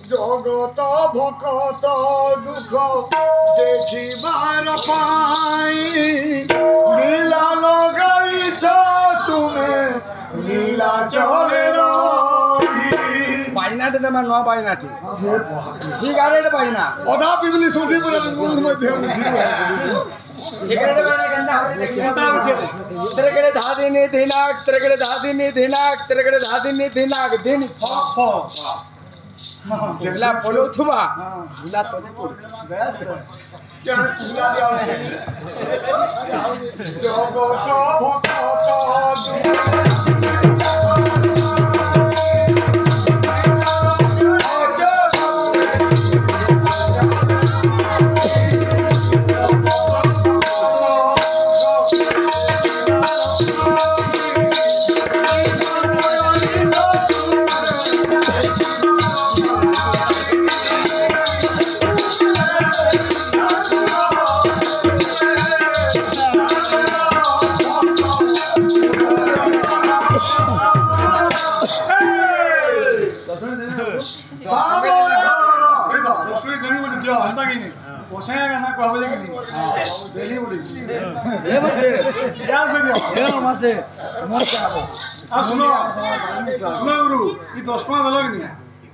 जगत भकत दुख देखिबार पाई लीला लगाइछ तुमे लीला चले पाइना दे मा न पाइना ठी सिगारेट पाइना अधा पिबली सुठी पर मुंह मध्ये सिगारेट पाइना गंदा तेरे कड़े धादिनी दिनाक तेरे कड़े धादिनी दिनाक तेरे कड़े धादिनी दिनाक दिन ला पोलो थुबा ला तोले पोल क्या तुला दिया जगत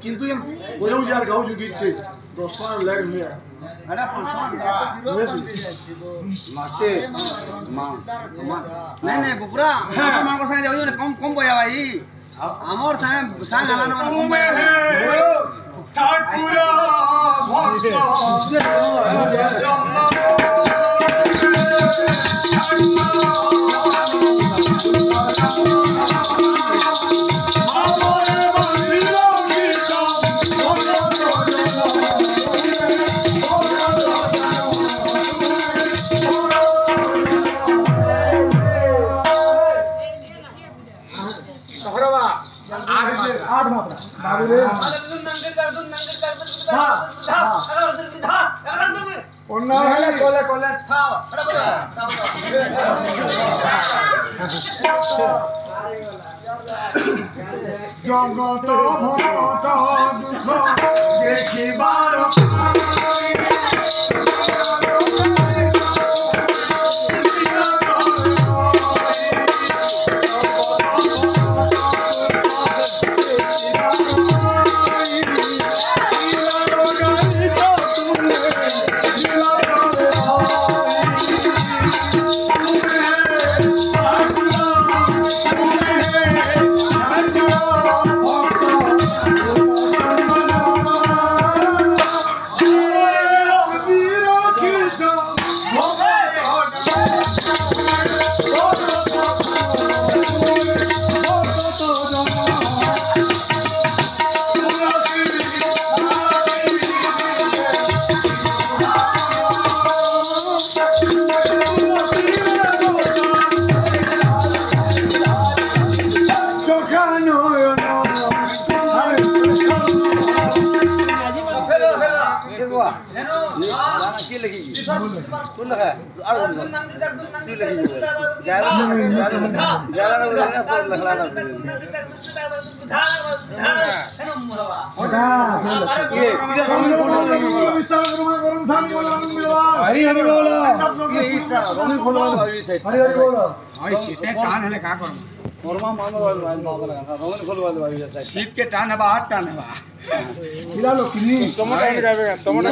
किंतु ये बोलो यार गाँव जो गीत के 10 पाँच लग लिया माते मां नहीं बुकरा मां को संगे जाऊ कम कम बया भाई हमर संग आलान मन कम बया ठाकुर आठ मात्रा जगत भगत दुख देखिबार कौन लगा और तू लगी 11 शीत के टान है हाथ टान है खिला लो किनी टमाटर लगाएगा टमाटर